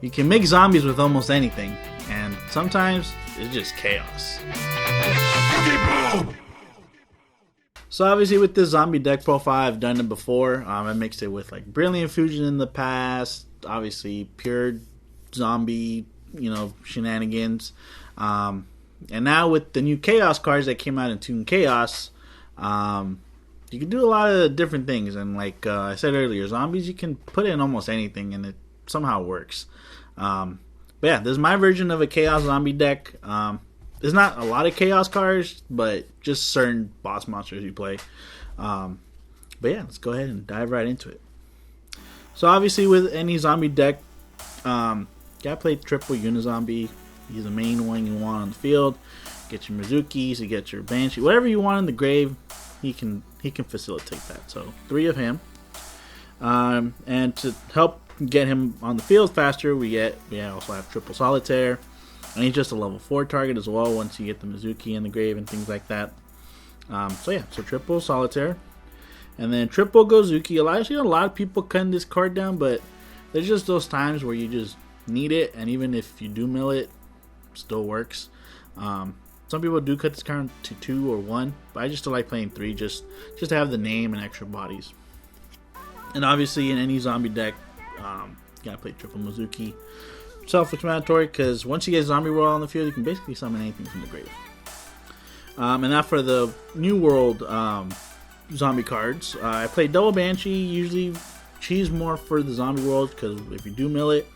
You can make zombies with almost anything, and sometimes it's just chaos. So obviously with this zombie deck profile, I've done it before. I mixed it with like Brilliant Fusion in the past, obviously pure zombie, shenanigans. And now with the new Chaos cards that came out in Toon Chaos, you can do a lot of different things. And like I said earlier, zombies you can put in almost anything, and it somehow works. But yeah, this is my version of a Chaos zombie deck. There's not a lot of Chaos cards, but just certain boss monsters you play. But yeah, let's go ahead and dive right into it. So obviously with any zombie deck, gotta play triple Unizombie. He's the main one you want on the field. Get your Mizukis, you get your Banshee, whatever you want in the grave, he can facilitate that. So 3 of him. And to help get him on the field faster, we also have triple Solitaire. And he's just a level 4 target as well once you get the Mizuki in the grave and things like that. So triple Solitaire. And then triple Gozuki. A lot of people cutting this card down, but there's just those times where you just need it, and even if you do mill it, still works. Some people do cut this card to 2 or 1, but I just still like playing 3 just to have the name and extra bodies. And obviously in any zombie deck, you gotta play triple Mizuki. Self-explanatory, because once you get Zombie World on the field, you can basically summon anything from the grave. And now for the New World zombie cards, I play double Banshee. Usually she's more for the Zombie World, because if you do mill it,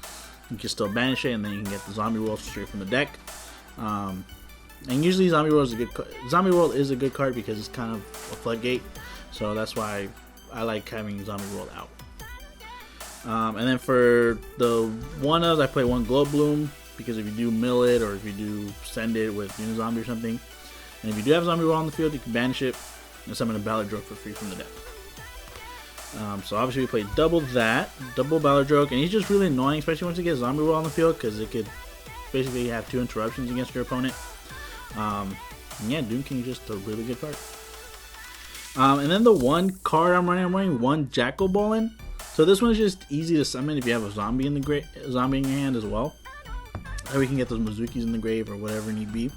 you can still banish it, and then you can get the Zombie World straight from the deck. And usually Zombie World is a good card because it's kind of a floodgate, so that's why I like having Zombie World out. And then for the 1-ofs, I play 1 Glow Bloom, because if you do mill it or if you do send it with Unizombie or something, and if you do have Zombie World on the field, you can banish it and summon a Balladroke for free from the deck. So obviously we play double Balladroke, and he's just really annoying, especially once you get Zombie World on the field, because it could basically have 2 interruptions against your opponent. Doom King is just a really good card. And then the 1 card I'm running 1 Jackal Bolin. So this one's just easy to summon if you have a zombie in your hand as well. Or we can get those Mizukis in the grave or whatever need be.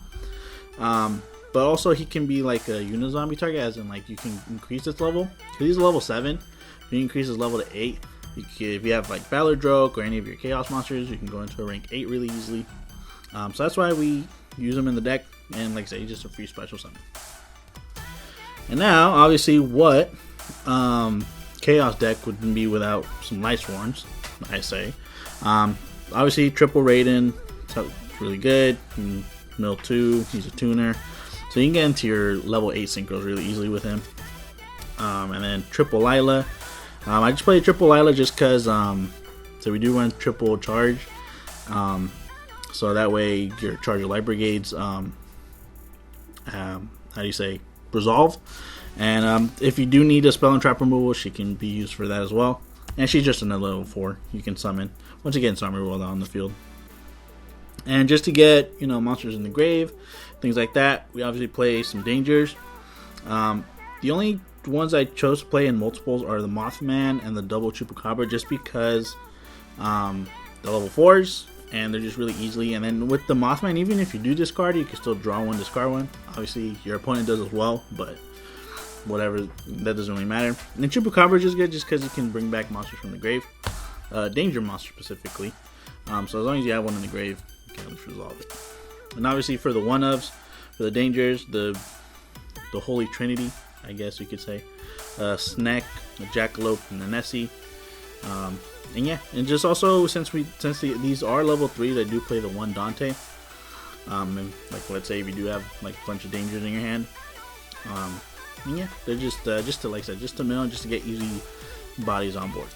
But also he can be like a Unizombie target, as in like you can increase its level. Because he's level 7. If you increase his level to 8, if you have like Balladroke or any of your Chaos monsters, you can go into a rank 8 really easily. So that's why we use him in the deck. And like I say, he's just a free special summon. And now, obviously, what Chaos deck would be without some Light Sworns, I say. Obviously, triple Raiden, so really good. Mill 2, he's a tuner. So you can get into your level 8 Synchros really easily with him. And then triple Lila. I just play triple Lila just because, so we do run triple charge. So that way your charge of Light Brigades, resolve. And if you do need a spell and trap removal, she can be used for that as well. And she's just another level 4 you can summon once again Zombie World out on the field. And just to get monsters in the grave, things like that, we obviously play some dangers. The only ones I chose to play in multiples are the Mothman and the double Chupacabra, just because the level 4s and they're just really easily. And then with the Mothman, even if you do discard, you can still draw 1, discard 1. Obviously your opponent does as well, but whatever, that doesn't really matter. And then Chupacabra is just good just because it can bring back monsters from the grave, danger monsters specifically. So as long as you have one in the grave, you can just resolve it. And obviously for the 1-ofs, for the dangers, the Holy Trinity, I guess you could say, Snack, a Jackalope, and the Nessie. And just also since these are level 3s, I do play the 1 Dante. And like let's say if you do have like a bunch of dangers in your hand. They're just to like I said, just to mill, just to get easy bodies on board.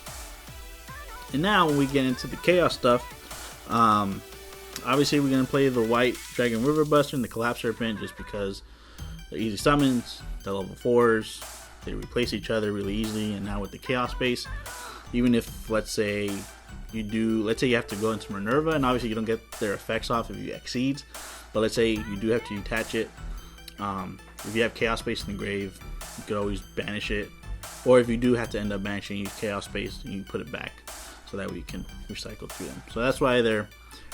And now when we get into the Chaos stuff, obviously we're gonna play the White Dragon River Buster and the Collapse Serpent just because they're easy summons, they're level 4s, they replace each other really easily. And now with the Chaos base, even if let's say you have to go into Minerva, and obviously you don't get their effects off if you exceed, but let's say you do have to detach it. If you have Chaos Space in the grave, you could always banish it. Or if you do have to end up banishing, use Chaos Space and you put it back. so that we can recycle through them. So that's why they're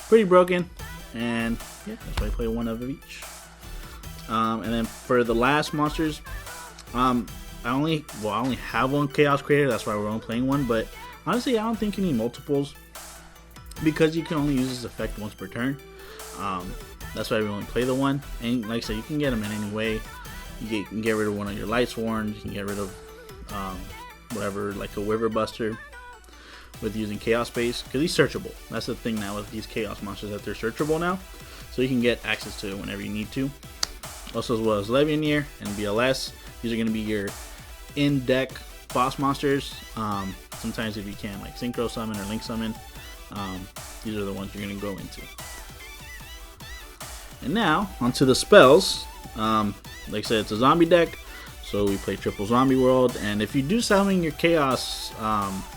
pretty broken, and yeah, that's why I play one of each. And then for the last monsters, I only have one Chaos Creator. That's why we're only playing one. But honestly, I don't think you need multiples because you can only use this effect once per turn. That's why we only play the one. And like I said, you can get them in any way. You can get rid of one of your Light Sworns. You can get rid of whatever, like a Wyver Buster, with using Chaos Space, because he's searchable. That's the thing now with these Chaos monsters, that they're searchable now, so you can get access to it whenever you need to. Also, as well as Levianeer and BLS, these are going to be your in-deck boss monsters. Sometimes if you can, like Synchro Summon or Link Summon, these are the ones you're going to go into. And now, onto the spells. Like I said, it's a zombie deck, so we play triple zombie world. And if you do summon your Chaos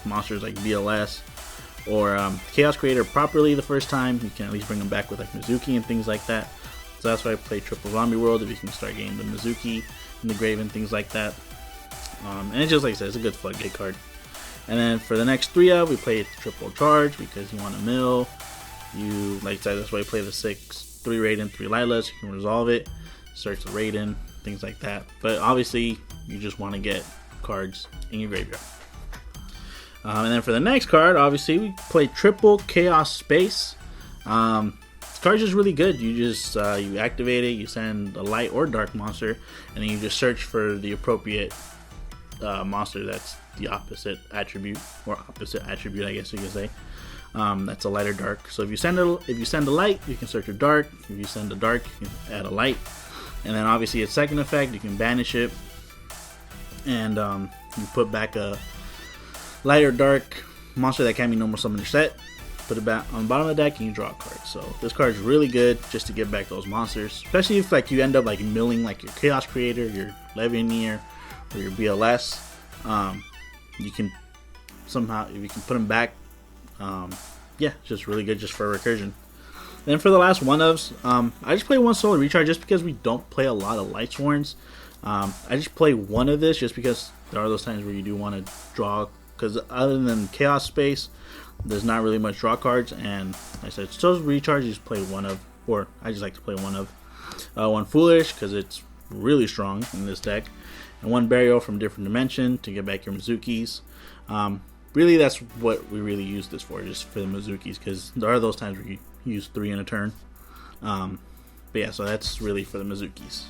monsters like BLS or Chaos Creator properly the first time, you can at least bring them back with like Mizuki and things like that. So that's why I play triple zombie world, if you can start getting the Mizuki in the grave and things like that. And it's just like I said, it's a good floodgate card. And then for the next 3 we play triple charge because you want to mill. You like I said, that's why I play the 6, 3 Raiden, 3 Lilas. You can resolve it, search the Raiden, things like that. But obviously, you just want to get cards in your graveyard. And then for the next card, obviously, we play triple Chaos Space. This card's just really good. You just you activate it, you send a light or dark monster, and then you just search for the appropriate monster that's the opposite attribute, or opposite attribute, I guess you could say. That's a light or dark. So if you send a light, you can search a dark. If you send a dark, you can add a light. And then obviously its second effect, you can banish it, and you put back a light or dark monster that can't be normal summon your set. Put it back on the bottom of the deck, and you draw a card. So this card is really good just to get back those monsters, especially if like you end up like milling like your Chaos Creator, your Levianeer, or your BLS. You can somehow, if you can put them back, yeah, just really good just for recursion. Then for the last one-ofs, I just play one Solar Recharge just because we don't play a lot of Light Sworns. I just play one of this just because there are those times where you do want to draw, because other than Chaos Space, there's not really much draw cards, and like I said, Solar Recharge, you just play one of, or I just like to play one of. One Foolish, because it's really strong in this deck, and one Burial from Different Dimension to get back your Mizukis. Really, that's what we really use this for, just for the Mizukis, because there are those times where you use 3 in a turn. But yeah, so that's really for the Mizukis.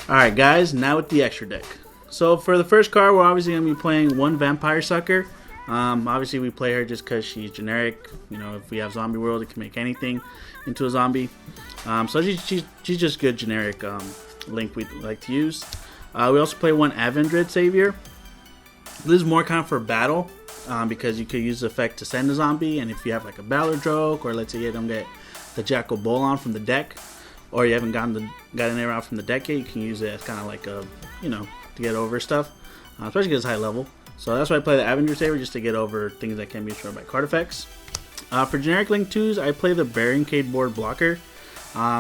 Alright guys, now with the extra deck. So for the first card, we're obviously going to be playing one Vampire Sucker. Obviously we play her just because she's generic. You know, if we have Zombie World, it can make anything into a zombie. So she's just good generic link we like to use. We also play one Avendred Savior. This is more kind of for battle, because you could use the effect to send a zombie, and if you have like a Balor Joke, or let's say you don't get the Jackal Bolon from the deck, or you haven't gotten it out from the deck yet, you can use it as kind of like a, you know, to get over stuff, especially because it's high level. So that's why I play the Avengers Saver, just to get over things that can be destroyed by card effects. For generic Link 2s, I play the Barricade Board Blocker,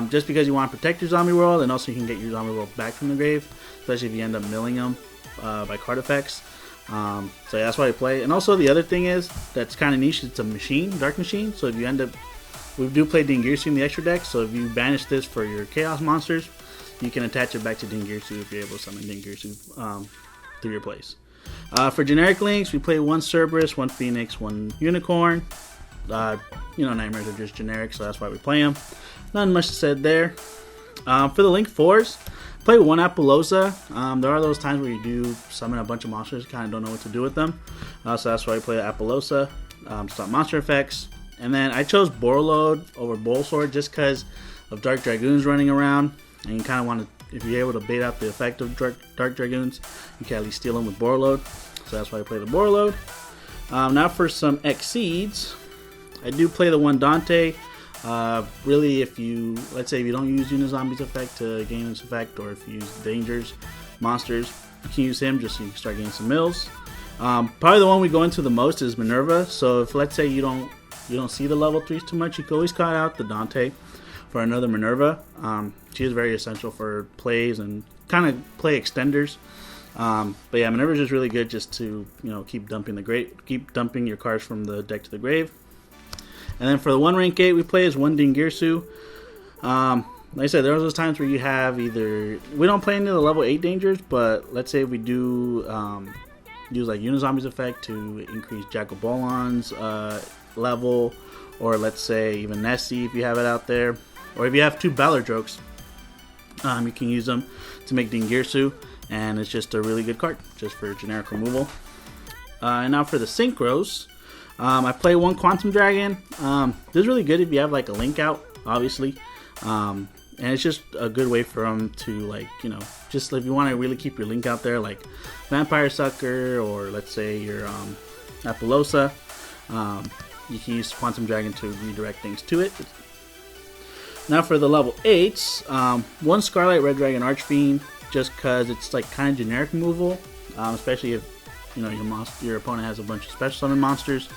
just because you want to protect your Zombie World, and also you can get your Zombie World back from the grave, especially if you end up milling them by card effects. So yeah, that's why I play. And also the other thing is, that's kind of niche, it's a machine, dark machine. So if you end up, we do play Dingirsu in the extra deck, so if you banish this for your Chaos monsters, you can attach it back to Dingirsu if you're able to summon Dingirsu through your place. For generic links, we play one Cerberus, one Phoenix, one Unicorn. You know, Nightmares are just generic, so that's why we play them. Nothing much said there. For the Link 4s, play one Appaloosa. There are those times where you do summon a bunch of monsters, kind of don't know what to do with them. So that's why I play Appaloosa. Stop monster effects. And then I chose Borreload over Bolsword just because of Dark Dragoons running around. And you kind of want to, if you're able to bait out the effect of Dark Dragoons, you can at least steal them with Borreload. So that's why I play the Borreload. Now for some Exceeds, I do play the one Dante. Really, if you, let's say if you don't use Unizombies effect to gain this effect, or if you use Dangers monsters, you can use him just so you can start getting some mills. Probably the one we go into the most is Minerva. So if, let's say you don't see the level 3s too much, you can always cut out the Dante for another Minerva. She is very essential for plays and kind of play extenders. But yeah, Minerva's just really good just to keep dumping your cards from the deck to the grave. And then for the 1 rank 8 we play is 1 Dingirsu. Like I said, there are those times where you have either we don't play into the level 8 dangers, but let's say we do use like Unizombies effect to increase Jackal Bolon's level, or let's say even Nessie if you have it out there, or if you have 2 Ballardrokes, you can use them to make Dingirsu, and it's just a really good card just for generic removal. And now for the Synchros, I play 1 Quantum Dragon. This is really good if you have like a link out, obviously. And it's just a good way for them to just if you want to really keep your link out there, like Vampire Sucker, or let's say your Apollosa, you can use Quantum Dragon to redirect things to it. Now for the level 8s, 1 Scarlet Red Dragon Archfiend, just because it's like kind of generic removal, especially if your opponent has a bunch of special summon monsters,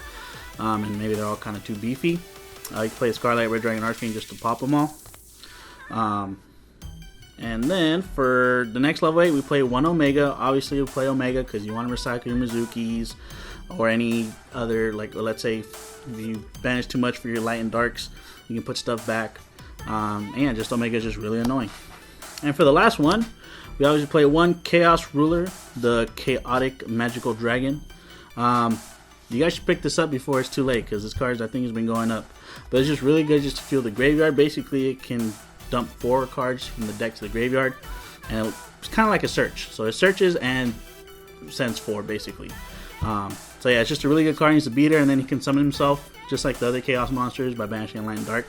and maybe they're all kind of too beefy. You can play a Scarlet Red Dragon Archfiend just to pop them all. And then for the next level 8 we play 1 Omega. Obviously we play Omega because you want to recycle your Mizukis or any other, like let's say if you banish too much for your light and darks, you can put stuff back. And just Omega is just really annoying. And for the last one, we always play 1 Chaos Ruler, the Chaotic Magical Dragon. You guys should pick this up before it's too late, because this card I think has been going up. But it's just really good just to fuel the graveyard. Basically it can dump 4 cards from the deck to the graveyard, and it's kind of like a search. So it searches and sends 4 basically. So yeah, it's just a really good card. He's a beater, and then he can summon himself just like the other Chaos monsters by banishing Light and Dark.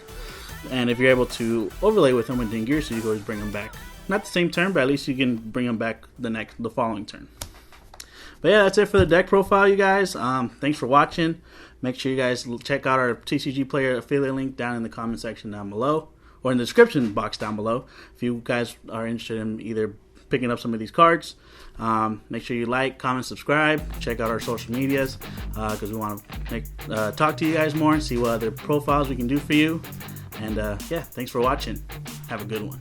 And if you're able to overlay with him with Dingirsu, you can always bring him back. Not the same turn, but at least you can bring him back the following turn. But yeah, that's it for the deck profile, you guys. Thanks for watching. Make sure you guys check out our TCG Player affiliate link down in the comment section down below, or in the description box down below, if you guys are interested in either picking up some of these cards. Make sure you like, comment, subscribe. Check out our social medias, because we want to talk to you guys more and see what other profiles we can do for you. And yeah, thanks for watching. Have a good one.